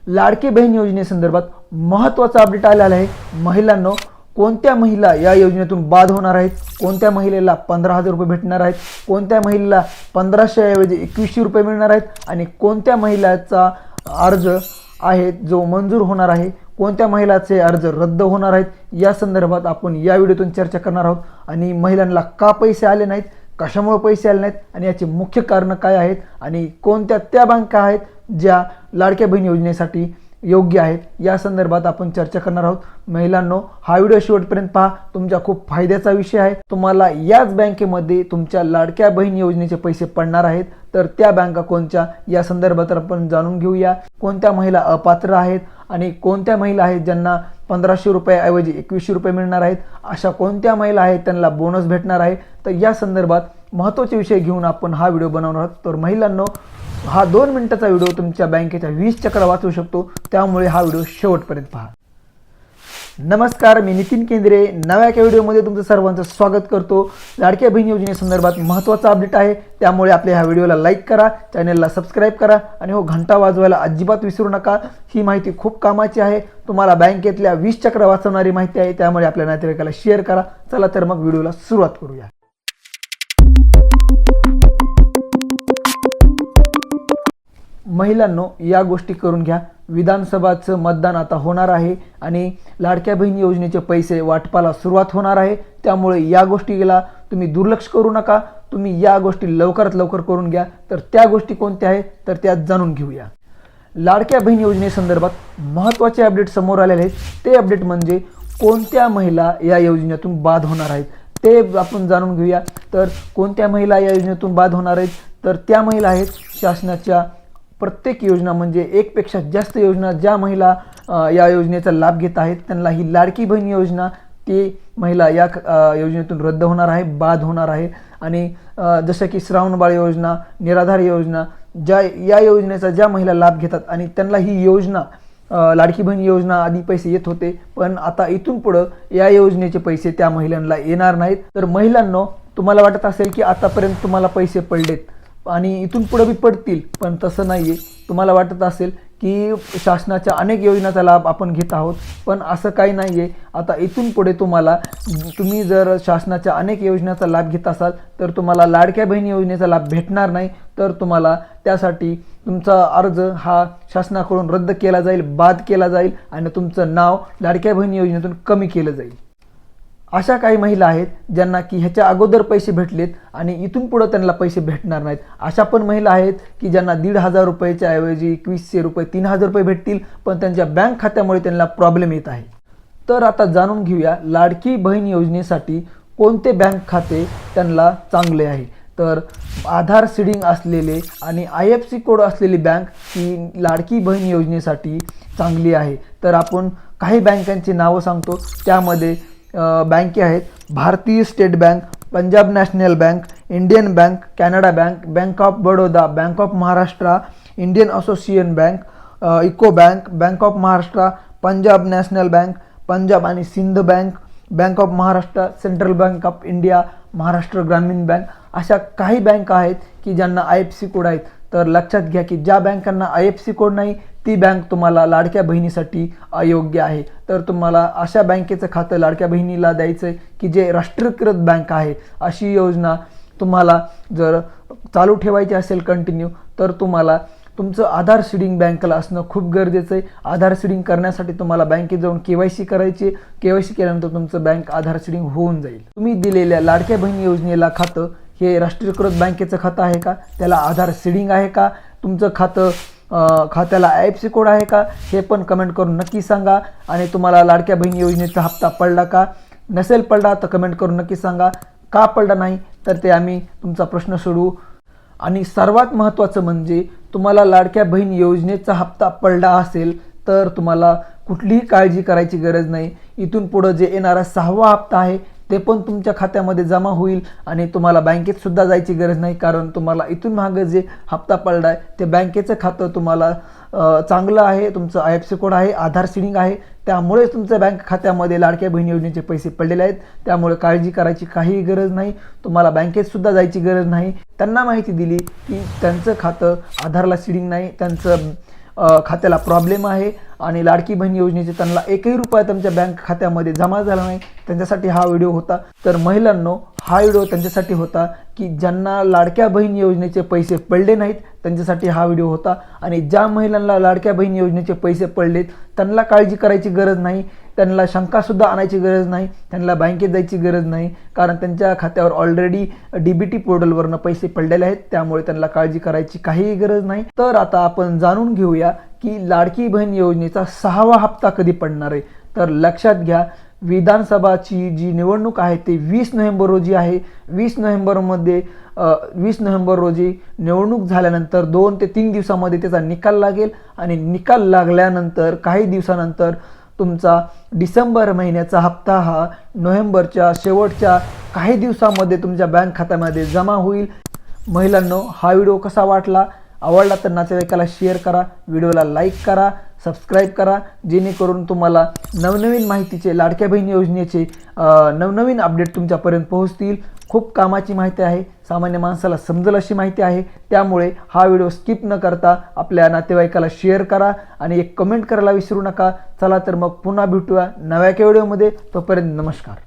लाडकी बहीण योजनेसंदर्भात महत्त्वाचा अपडेट आलेला आहे। महिलांनो, कोणत्या महिला या योजनेतून बाद होणार आहेत, कोणत्या महिलेला 15,000 रुपये भेटणार आहेत, कोणत्या महिलेला 1500 ऐवजी 2100 रुपये मिळणार आहेत आणि कोणत्या महिलाचा अर्ज आहे जो मंजूर होणार आहे, कोणत्या महिलाचे अर्ज रद्द होणार आहेत, या संदर्भात आपण या व्हिडिओतून चर्चा करणार आहोत। आणि महिलांना का पैसे आले नाहीत, कशामुळे पैसे आले नाहीत आणि याचे मुख्य कारण काय आहेत आणि कोणत्या त्या बँका आहेत ज्या लाडक्या बहीण योजनेसाठी योग्य आहेत, या संदर्भात आपण चर्चा करणार आहोत। महिलांनो, हा व्हिडिओ शेवटपर्यंत पहा, तुमच्या खूप फायद्याचा विषय आहे। तुम्हाला याच बँकेमध्ये तुमच्या लाडक्या बहीण योजनेचे पैसे पडणार आहेत, तर त्या बँका कोणत्या या संदर्भात आपण जाणून घेऊया। कोणत्या महिला अपात्र आहेत आणि कोणत्या महिला आहेत ज्यांना 1500 रुपये ऐवजी 2100 रुपये मिळणार आहेत, अशा कोणत्या महिला आहेत त्यांना बोनस भेटणार आहे, तर या संदर्भात महत्त्वाचे विषय घेऊन आपण हा व्हिडिओ बनवणार आहोत। तर महिलांनो, हा 2 मिनिटाचा व्हिडिओ तुमच्या बँकेच्या 20 चक्र वाचवू शकतो, त्यामुळे हा व्हिडिओ शेवटपर्यंत पहा। नमस्कार, मी नितीन केंद्रे नव्या एका व्हिडिओमध्ये तुमचं सर्वांचं स्वागत करतो। लाडक्या बहीण योजनेसंदर्भात महत्त्वाचा अपडेट आहे, त्यामुळे आपल्या ह्या व्हिडिओला लाईक करा, चॅनलला सबस्क्राईब करा आणि हो घंटा वाजवायला अजिबात विसरू नका। ही माहिती खूप कामाची आहे, तुम्हाला बँकेतल्या 20 चक्र वाचवणारी माहिती आहे, त्यामुळे आपल्या नातेवाईकाला शेअर करा। चला तर मग व्हिडिओला सुरुवात करूया। महिलांनो, या गोष्टी करून घ्या। विधानसभाचं मतदान आता होणार आहे आणि लाडक्या बहीण योजनेचे पैसे वाटपाला सुरुवात होणार आहे, त्यामुळे या गोष्टीला तुम्ही दुर्लक्ष करू नका। तुम्ही या गोष्टी लवकरात लवकर करून घ्या। तर त्या गोष्टी कोणत्या आहेत तर त्या जाणून घेऊया। लाडक्या बहीण योजनेसंदर्भात महत्त्वाचे अपडेट समोर आलेले आहेत। ते अपडेट म्हणजे कोणत्या महिला या योजनेतून बाद होणार आहेत ते आपण जाणून घेऊया। तर कोणत्या महिला या योजनेतून बाद होणार आहेत, तर त्या महिला आहेत शासनाच्या प्रत्येक योजना म्हणजे एकपेक्षा जास्त योजना ज्या महिला या योजनेचा लाभ घेत आहेत त्यांना ही लाडकी बहीण योजना ती महिला या योजनेतून रद्द होणार आहे, बाद होणार आहे। आणि जसं की श्रावणबाळ योजना, निराधार योजना, ज्या या योजनेचा ज्या महिला लाभ घेतात आणि त्यांना ही योजना लाडकी बहीण योजना आधी पैसे येत होते, पण आता इथून पुढं या योजनेचे पैसे त्या महिलांना येणार नाहीत। तर महिलांनो, तुम्हाला वाटत असेल की आतापर्यंत तुम्हाला पैसे पडलेत आणि इथून पुढे बी पडतील, पण तसं नाही आहे। तुम्हाला वाटत असेल की शासनाच्या अनेक योजनांचा लाभ आपण घेत आहोत, पण असं काही नाही आहे। आता इथून पुढे तुम्ही जर शासनाच्या अनेक योजनांचा लाभ घेत असाल तर तुम्हाला लाडक्या बहीण योजनेचा लाभ भेटणार नाही, तर तुम्हाला त्यासाठी तुमचा अर्ज हा शासनाकडून रद्द केला जाईल, बाद केला जाईल आणि तुमचं नाव लाडक्या बहीण योजनेतून कमी केलं जाईल। अशा काही महिला आहेत ज्यांना की ह्याच्या अगोदर पैसे भेटलेत आणि इथून पुढे त्यांना पैसे भेटणार नाहीत। अशा पण महिला आहेत की ज्यांना 1,500 रुपयाच्या ऐवजी 2100 रुपये 3,000 रुपये भेटतील, पण त्यांच्या बँक खात्यामुळे त्यांना प्रॉब्लेम येत आहे। तर आता जाणून घेऊया लाडकी बहीण योजनेसाठी कोणते बँक खाते त्यांना चांगले आहे। तर आधार सीडिंग असलेले आणि IFSC कोड असलेली बँक ही लाडकी बहीण योजनेसाठी चांगली आहे। तर आपण काही बँकांची नावं सांगतो, त्यामध्ये बँके आहेत Bharatiya state bank, Punjab national bank, Indian bank, Canada bank, bank of Baroda, bank of Maharashtra, Indian association bank, eco bank, bank of Maharashtra, Punjab national bank, Punjab आणि Sindh bank, bank of Maharashtra, central bank of India, Maharashtra Gramin bank, अशा काही बँका आहेत की ज्यांना IFSC कोड आहेत। तर लक्षात घ्या की ज्या बँकांना IFSC कोड नाही ती बँक तुम्हाला लाडक्या बहिणीसाठी अयोग्य आहे। तर तुम्हाला अशा बँकेचं खातं लाडक्या बहिणीला द्यायचं आहे की जे राष्ट्रीयकृत बँक आहे। अशी योजना तुम्हाला जर चालू ठेवायची असेल कंटिन्यू, तर तुम्हाला तुमचं आधार सीडिंग बँकेला असणं खूप गरजेचं आहे। आधार सीडिंग करण्यासाठी तुम्हाला बँकेत जाऊन KYC करायची, KYC केल्यानंतर तुमचं बँक आधार सीडिंग होऊन जाईल। तुम्ही दिलेल्या लाडक्या बहीण योजनेला खातं हे राष्ट्रीयकृत बँकेचं खातं आहे का, त्याला आधार सीडिंग आहे का, तुमचं खात्याला IFSC कोड आहे का, हे पण कमेंट करून नक्की सांगा। आणि तुम्हाला लाडक्या बहीण योजनेचा हप्ता पडला का, नसेल पडला तर कमेंट करून नक्की सांगा। का पडला नाही तर ते आम्ही तुमचा प्रश्न सोडवू। आणि सर्वात महत्त्वाचं म्हणजे तुम्हाला लाडक्या बहीण योजनेचा हप्ता पडला असेल तर तुम्हाला कुठलीही काळजी करायची गरज नाही। इथून पुढे जे येणारा 6वा हप्ता आहे ते पण तुमच्या खात्यामध्ये जमा होईल आणि तुम्हाला बँकेत सुद्धा जायची गरज नाही, कारण तुम्हाला इथून मागे जे हप्ता पडला आहे ते बँकेचं खातं तुम्हाला चांगलं आहे, तुमचं IFSC कोड आहे, आधार सीडिंग आहे, त्यामुळे तुमच्या बँक खात्यामध्ये लाडक्या बहीण योजनेचे पैसे पडलेले आहेत। त्यामुळे काळजी करायची काही गरज नाही, तुम्हाला बँकेत सुद्धा जायची गरज नाही। त्यांना माहिती दिली की त्यांचं खातं आधारला सीडिंग नाही, त्यांचं खात्याला प्रॉब्लेम आहे आणि लाडकी बहीण योजनेचे त्यांना एकही रुपया तुमच्या बँक खात्यामध्ये जमा झाला नाही, त्यांच्यासाठी हा व्हिडिओ होता. तर महिलांनो, हा व्हिडिओ त्यांच्यासाठी होता की ज्यांना लाडक्या बहीण योजनेचे पैसे पडले नाहीत, त्यांच्यासाठी हा व्हिडिओ होता. आणि ज्या महिलांना लाडक्या बहीण योजनेचे पैसे पडलेत त्यांना काळजी करायची गरज नाही, त्यांना शंकासुद्धा आणायची गरज नाही, त्यांना बँकेत जायची गरज नाही, कारण त्यांच्या खात्यावर ऑलरेडी DBT पोर्टलवरनं पैसे पडलेले आहेत, त्यामुळे त्यांना काळजी करायची काहीही गरज नाही. तर आता आपण जाणून घेऊया की लाडकी बहीण योजनेचा 6वा हप्ता कधी पडणार आहे. तर लक्षात घ्या, विधानसभाची जी निवडणूक आहे ते 20 नोव्हेंबर रोजी आहे. 20 नोव्हेंबर रोजी निवडणूक झाल्यानंतर 2 ते 3 दिवसामध्ये त्याचा निकाल लागेल आणि निकाल लागल्यानंतर काही दिवसानंतर तुमचा डिसेंबर महिन्याचा हप्ता हा नोव्हेंबरच्या शेवटच्या काही दिवसामध्ये तुमच्या बँक खात्यामध्ये जमा होईल. महिलांनो, हा व्हिडिओ कसा वाटला? आवडला तर नातेवाईकाला शेअर करा, व्हिडिओला लाईक करा, सबस्क्राईब करा, जेणेकरून तुम्हाला नवनवीन माहितीचे, लाडक्या बहीण योजनेचे नवनवीन अपडेट तुमच्यापर्यंत पोहोचतील. खूप कामाची माहिती आहे, सामान्य माणसाला समजेल अशी माहिती आहे, त्यामुळे हा व्हिडिओ स्किप न करता आपल्या नातेवाईकाला शेअर करा आणि एक कमेंट करायला विसरू नका. चला तर मग पुन्हा भेटूया नव्या व्हिडिओमध्ये. तोपर्यंत नमस्कार.